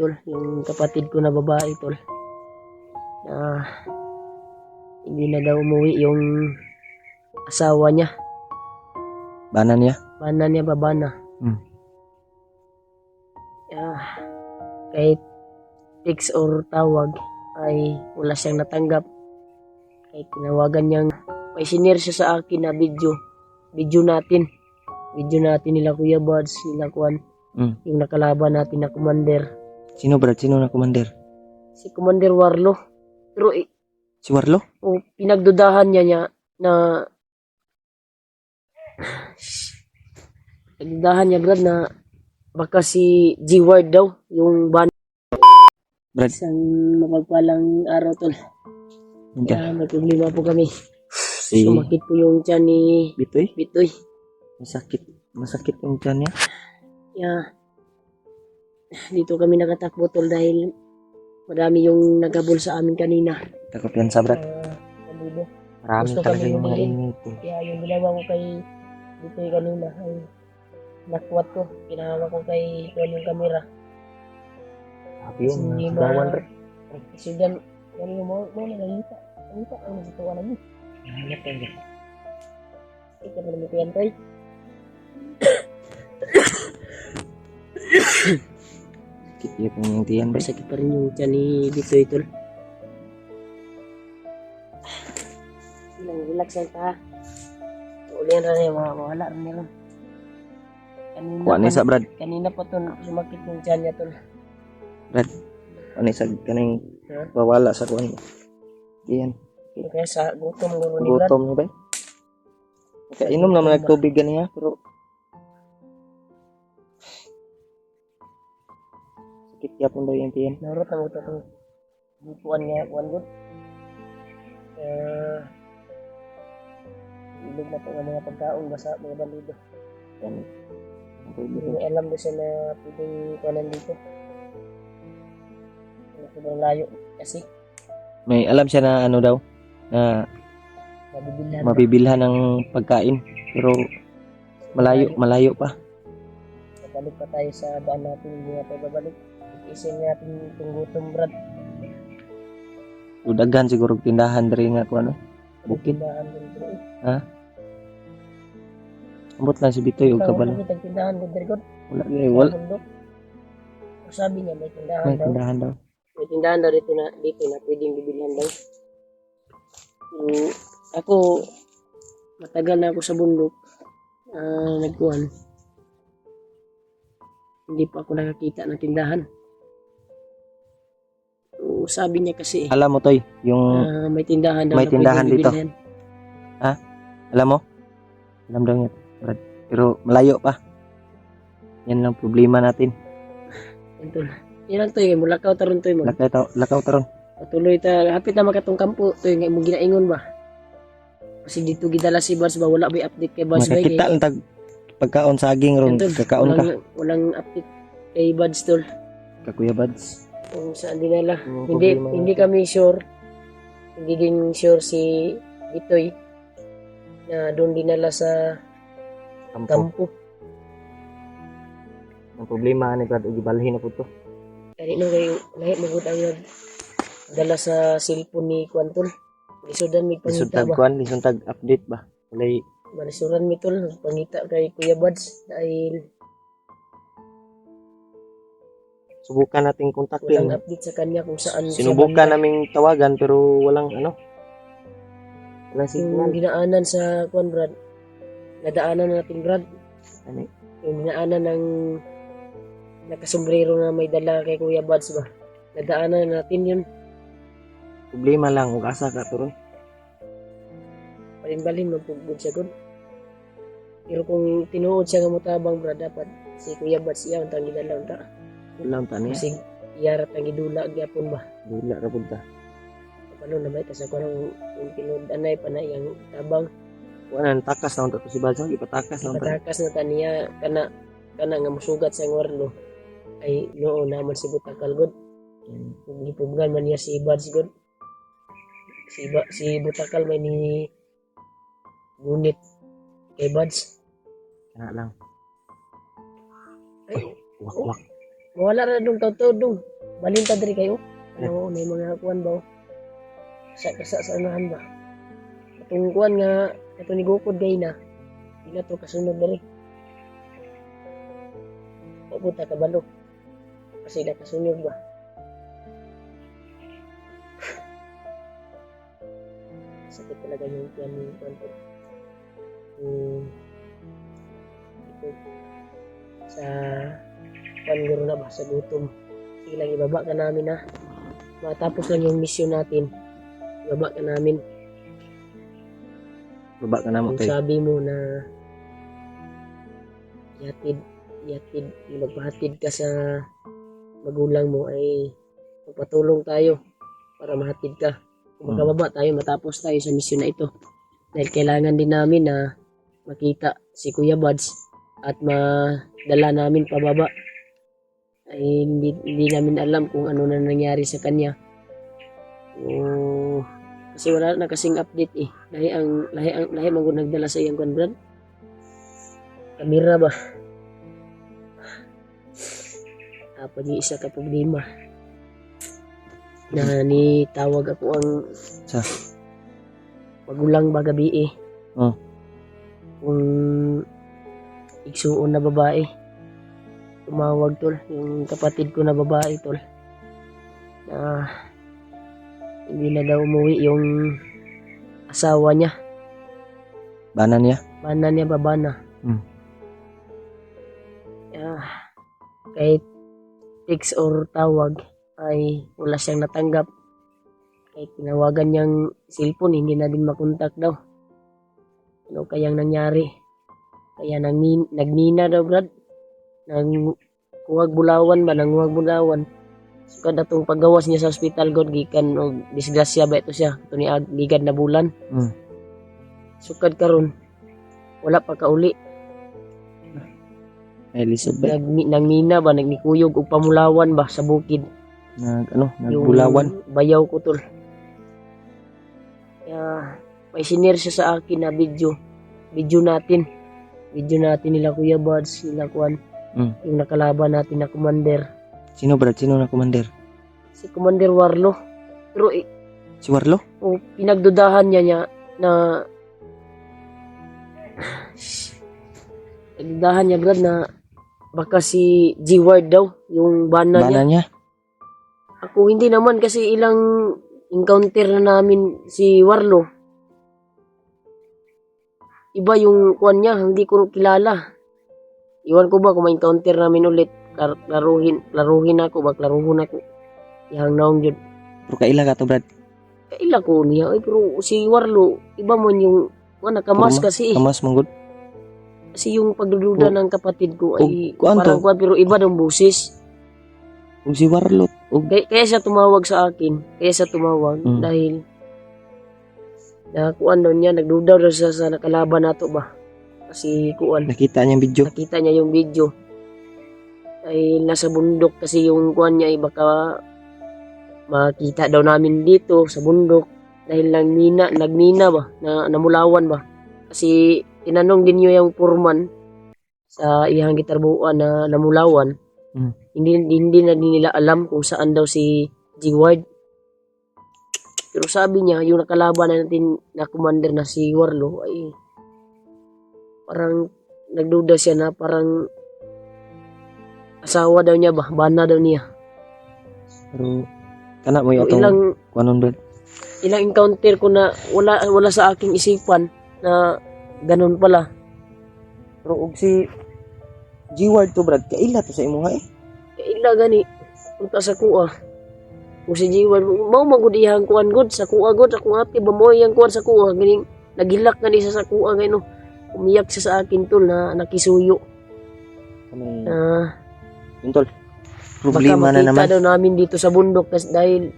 tol, yung kapatid ko na babae tol, na hindi na daw umuwi yung asawa niya. Bana niya? Bana niya ba, bana? Kahit text or tawag ay wala siyang natanggap. Kahit tinawagan niyang, may sinare siya sa akin na video natin nila Kuya Buds, nila Kuan, yung nakalaban natin na commander. Sino brad? Sino na commander? Si Commander Warlo. Pero Si Warlo? pinagdudahan niya na brad na baka si G-Ward daw yung ban. Brad. Isang mapagpalang araw tol. Kaya may problema po kami. Sumakit po yung tiyan ni Bitoy. Masakit yung tiyan niya. Kaya dito kami nakatakbo tol dahil marami yung nagabol sa amin kanina. Takot yan sa brad. Marami Gusto talaga kami yung mga huliin. ingay tol. Kaya yung ginawa ko kay Bitoy kanina ay nakwat ko. Ginawa ko kay Kuan yung kamera. Sabi yun, nasigawan brad. Sudan, yan mo nalita. Nalita ang nasituan namin. Hanap yan brad. Ikaw na namin yan, Toy. Sakit yung tiyan brad. Masakit pa rin yung tiyan ni Bitoy tol. Relax lang ta. Ulihan rin yung mga mawala rin nila. Kuha ni sa brad. Kanina pa to sumakit yung tiyan niya tol. Brad. Ano sa kaning bawala sa kuwan. Diyan. Kaya sa gutom guro ni Brad. Gutom ni ba? Kainom naman nagtubig ganiya pero sakit yapon daw yung tiyan. Narot na mo itong butuan niya, kuwan good. Ilog na po ng mga pagkaon, basa mga balido. Hindi na alam doon siya na pwedeng kuwanan dito. Sobrang layo kasi May alam siya na ano daw na mabibilhan ng pagkain pero malayo pa. Babalik pa tayo sa daan natin, hindi na tayo babalik. Isin natin itong gutom brad. Daghan siguro tindahan diri nga kuno. Bukid. Tindahan din bro. Ambot lang si Bitoy og kabalo. Wala kitang tindahan good very good. Wala. Sabi niya may tindahan May daw. tindahan daw. May tindahan daw dito na pwedeng bibilhan daw. Ako matagal na ako sa bundok. Nagkuhan. Hindi pa ako nakakita ng tindahan. So, sabi niya kasi Alam mo toy, yung may tindahan daw may na tindahan pwedeng dito. bibilhan. Alam mo? Alam daw niya, Brad. Pero malayo pa. Yan lang problema natin. Ito na. Yan lang to yung mulakaw taron to yung Lakaw taron. patuloy ta hapit na makatong kampo to yung imong ginaingon ba. Kasi dito gidala si Bars ba wala ba update kay Bars ba. Makakita lang tag pagkaon saging ron, kakaon ka. Walang update kay Buds tol. Kakuya Buds. Kung saan dinala. Hindi kami sure. Hindi din sure si Bitoy na doon dinala sa kampo. Ang problema ni Brad gibalhin na pud to. Kani no kayo lahi magud ang dala sa cellphone ni Quanton. Lisudan mi pangita ba. Lisuntag update ba. Walay Malisuran mi tol pangita kay Kuya Buds dahil subukan nating kontakin. walang update sa kanya kung saan Sinubukan naming tawagan pero walang ano. Walang yung signal. dinaanan sa Kwan Brad. Nadaanan natin Brad. Ano? Yung dinaanan ng nakasombrero na may dala kay Kuya Buds ba. Nadaanan natin yun. Problema lang ug asa ka turon. Balin-balin magpugod siya good. Pero kung tinuod siya nga motabang Brad dapat si Kuya Buds iya untang gidala unta. Ulam tani. Kasi iyarat ang gidula gyapon ba. Dula ra pud ta. Ano na may sa kanang yung tinud-anay pa na yang tabang. Wala takas na unta to si Balsa ipatakas na unta. Patakas na taniya kana nga musugat sa Warlo. Ay noon naman si Butakal good. Gipugnan man niya si Buds good. Si Butakal may ni gunit kay Buds. Kana lang. Ay, Wak. wala na dong taw-taw dong. Balin ta diri kayo. Ano na mga kuan ba? Sa anahan ba? Atong kuan nga ato ni Gukod gay na. Ila to kasunod diri. Papunta ka balo. Kasi ila kasunod ba? Sakit talaga yung kuan ni kuan to. Ito sa kuan na ba sa gutom. Sige lang, ibaba ka namin ha. Matapos lang yung mission natin. Ibaba ka namin. Baba ka na mo Kung kay. sabi mo na yatid, magpahatid ka sa magulang mo ay magpatulong tayo para mahatid ka. Kung magkababa tayo, matapos tayo sa mission na ito. Dahil kailangan din namin na makita si Kuya Buds at madala namin pababa. Ay hindi namin alam kung ano na nangyari sa kanya. Kasi wala na kasing update eh. Lahi magud nagdala sa iyang kuan brad. Kamera ba? Pag-iisa ka problema. Na ni tawag ako ang Sa magulang ba gabi eh. Oh. Kung igsuon na babae. Tumawag tol, yung kapatid ko na babae tol. Na hindi na daw umuwi yung asawa niya. bana niya. Bana niya babana. Kahit text or tawag ay wala siyang natanggap. Kahit tinawagan niyang cellphone, hindi na din makontak daw. Ano kayang nangyari? Kaya nagnina daw brad. Nanghuwag bulawan ba? Nanghuwag bulawan. So kada tong paggawas niya sa ospital god gikan og disgrasya ba ito siya. Ito ni ligad na bulan. Sukad karon wala pa kauli. Elizabeth Nagnina ba? Nagnikuyog og pamulawan ba sa bukid? nagbulawan. Yung bayaw ko tol. Kaya may sinare siya sa akin na video. Video natin nila Kuya Buds, nila Kuan. Yung nakalaban natin na commander. Sino brad? Sino na commander? Si Commander Warlo. Pero Si Warlo? pinagdudahan niya na pinagdudahan niya brad na baka si G-Ward daw yung bana niya. Bana niya? Ako hindi naman kasi ilang encounter na namin si Warlo. Iba yung kuan niya, hindi ko kilala. Iwan ko ba kung ma-encounter namin ulit, klaruhin ako. Yang naong yun. Pero kaila ka to brad? Kaila ko niya, pero si Warlo, iba mo yung, nakamas kasi. Kamas manggod. Kasi yung pagdududa ng kapatid ko ay kuan parang to? kuan, pero iba ng busis. Ug si Warlo. Kaya siya tumawag sa akin. Dahil kuan daw niya, nagduda daw siya sa nakalaban nato ba. Kasi kuan. Nakita niya yung video. Ay nasa bundok kasi yung kuan niya ay baka makita daw namin dito sa bundok. Dahil nagnina ba, namulawan ba. Kasi tinanong din niyo yung foreman sa iyang gitarbuan na namulawan. Hindi na din nila alam kung saan daw si G-Ward. Pero sabi niya, yung nakalaban natin na commander na si Warlo ay parang nagduda siya na parang asawa daw niya ba, bana daw niya. Pero kana mo So, yung kuanon brad? ilang encounter ko na wala sa aking isipan na ganun pala. Pero og si G-Ward to brad, kaila to sa imo nga eh. Kaila gani punta sa kuha. Kung si G-Ward mao magudihang kuan god sa kuha god akong ate ba mo yang kuan sa kuha ganing nagilak na di sa kuha gano. Umiyak siya sa akin tol na nakisuyo. Yun tol. Problema na naman. Baka makita daw namin dito sa bundok dahil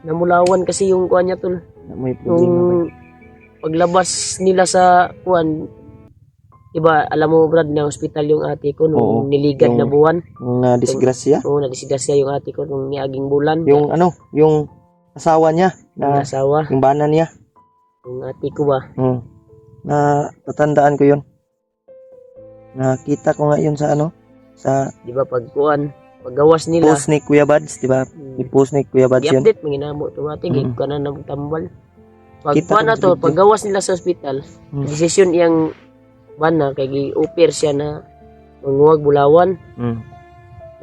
namulawan kasi yung kuan niya tol. May problema. Yung paglabas nila sa kuan, iba, alam mo Brad, na hospital yung ate ko nung niligad na buwan. Yung disgrasya? Oo, nadisgrasya yung ate ko nung niaging bulan. Yung asawa niya. Yung asawa. Yung bana niya. Yung ate ko ba? Na tatandaan ko yun. Nakita ko nga yun sa sa Di ba pag kuan, paggawas nila. Post ni Kuya Bads, di ba? I-post ni Kuya Bads yun. I-update manginamo automatic ka na nagtambal. Kita Pag na ko to, sa video. paggawas nila sa ospital, desisyon iyang bana kay gi-offer siya na manguwag bulawan.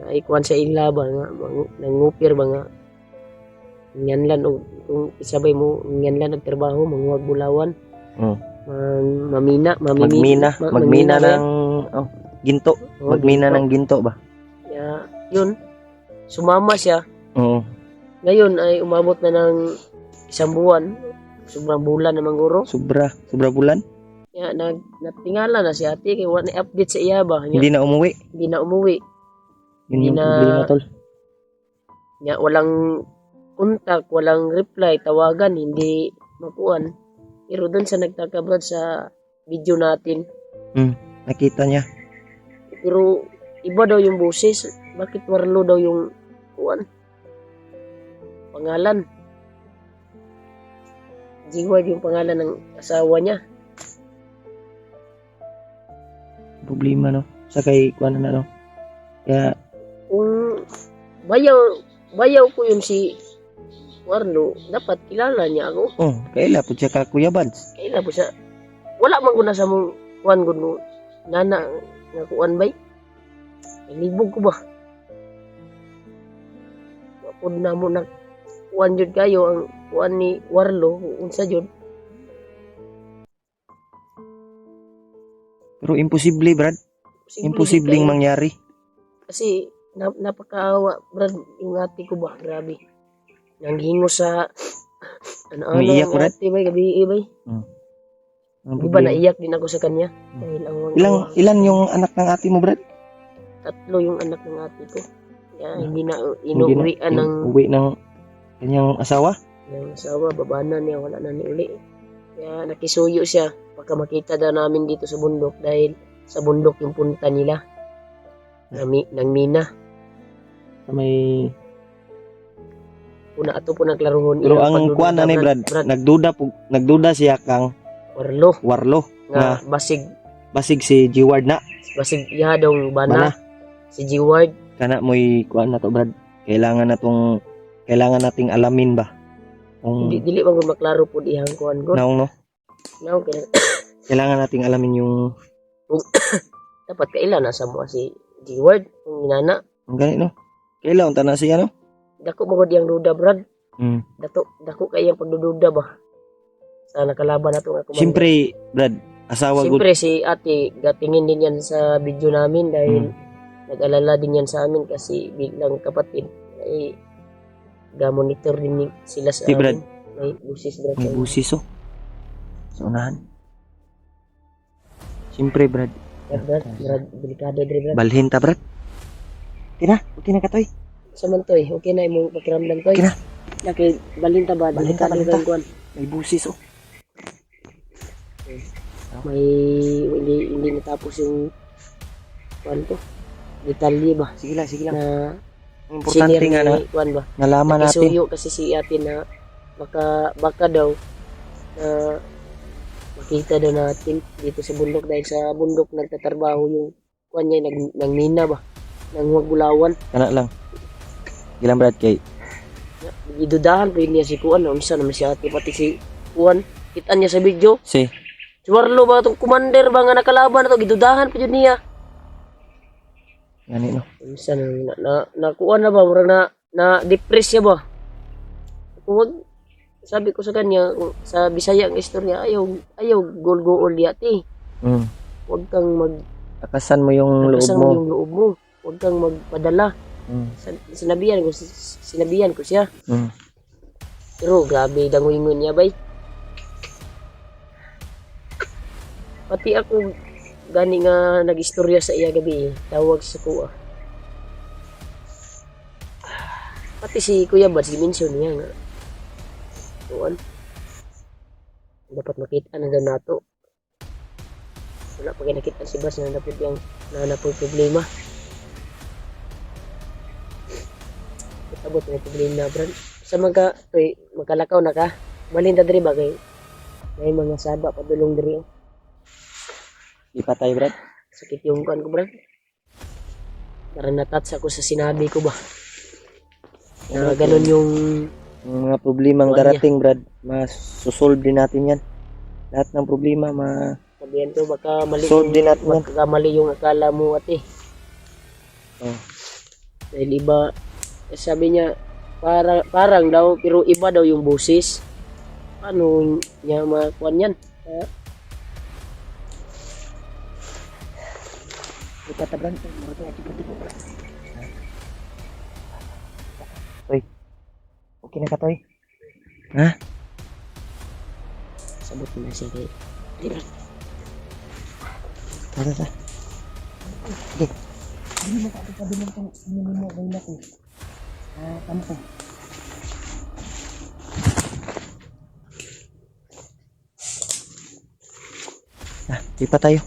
Ay kuan sa ila ba nga nangupir ba nga nganlan og kung isabay mo nganlan nagtrabaho manguwag bulawan. Magmina ng ginto. Magmina ng ginto ba? Yeah, yun. Sumama siya. Oo. Ngayon ay umabot na ng isang buwan. Sobrang bulan naman guro. Sobra bulan. Ya, natingala na si ate kay wala na update sa iya ba. Hindi na umuwi. Hindi Yun yung na problema, tol. Ya, walang contact, walang reply, tawagan, hindi makuan. Pero doon sa nagtaka brad sa video natin. Nakita niya. Pero iba daw yung boses. Bakit Warlo daw yung kuan? Pangalan. Jiward yung pangalan ng asawa niya. Problema, no? Sa kay kuan na, no? Kaya Kung bayaw ko yun si Warlo, dapat kilala niya ako. kaila po siya ka Kuya Bads. Kaila po siya. Wala man ko na sa mong kuan ko no. Nana nga kuan bay. Libog ko ba? Wapod na mo na kuan jud kayo ang kuan ni Warlo unsa jud. Pero imposible, Brad. Imposibleng mangyari. Kasi napakaawa brad yung ate ko ba, grabe. Nanghingo sa Umiiyak, Brad? ate bay gabi bay. Di ba naiyak din ako sa kanya? Dahil ang Ilan yung anak ng ate mo, Brad? 3 yung anak ng ate ko. Kaya hindi na inuwian ng uwi ng kanyang asawa. yung asawa, babana niya, wala na ni uli. Kaya nakisuyo siya pagka makita daw namin dito sa bundok dahil sa bundok yung punta nila ng mina. Sa may Una ato po naglaruhon. pero ang kuan na ni Brad, nagduda siya kang Warlo nga nga basig si Jiward na. basig iya daw bana. Si Jiward. Kana mo'y kuan na to, Brad. Kailangan nating alamin ba kung Dili man ko maklaro po dihang kuan ko. naong, no? Now, kaya Kailangan nating alamin yung dapat kailan nasa mo si Jiward kung inana. ang gani, no? Kailangan ta na siya, no? Dako mo diyang duda brad. Mm. Dako kayang pagdududa ba? Sa nakalaban nato nga kumanda. Siyempre, Brad, asawa gud. Siyempre si ate gatingin din yan sa video namin dahil nag-alala din yan sa amin kasi bilang kapatid ay ga-monitor din sila sa Si Brad. amin. May busis Brad. May busis, oh. Sa unahan. Siyempre, Brad. Brad, delikado din Brad. Balhin ta, Brad. Okay na ka, Toy. Saman to okay na imong pakiramdam to. Okay na. Kay balinta ba? Balinta. Delikado kuan. May busis, oh. May hindi natapos yung kuan to. Detalye ba? Sige lang. Na Ang importante nga na kuan ba? nalaman natin. Isuyo kasi si ate na baka daw na makita daw natin dito sa bundok dahil sa bundok nagtatrabaho yung kuan niya nang mina ba? Nang Bulawan. Kana lang. Gilang, Brad, kay Gidudahan pa yun niya si kuan. Umisa naman si ate pati si kuan. Kitaan niya sa video. si Si Warlo ba itong commander ba nga nakalaban na to? Gidudahan pa yun niya. gani, no? Umisa na kuan na ba? Murang na depress siya ba? Huwag sabi ko sa kanya sa Bisaya ang istorya ayaw gol-gool yati. Huwag kang Takasan mo yung loob Takasan mo. yung loob mo. Huwag kang magpadala. Sinabihan ko siya. Pero grabe dangoy-ingon niya bay. Pati ako gani nga nag-istorya sa iya gabi tawag sa kuha. Pati si Kuya Bads mention niya nga. Tuan. Dapat makita na daw nato. Wala pa nakita si Bas na napod problema. Abot na problema brad. Sa magkalakaw na ka. Malinda diri ba kay may mga saba padulong diri. Ipatay, Brad. Sakit yung kan ko brad. Parang natats ako sa sinabi ko ba. Na ganun yung Yung mga problemang Kuwan darating, Brad, masusolve din natin yan. Lahat ng problema, sabihan ko baka mali solve din natin yan. baka mali yung akala mo ate. Oh. Dahil iba, sabi niya, parang daw, pero iba daw yung boses. Paano niya makuan yan? Ikatabran ko, Okay na ka, Toy? Ha? sabot mo na siya kay Tara. Okay. Hindi mo sabi mo itong sinili mo gawin natin. Tama ko. Di pa tayo.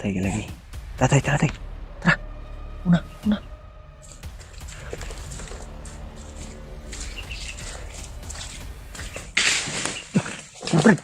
Patay ka lagi. Tatay. Tara. Una. Brad.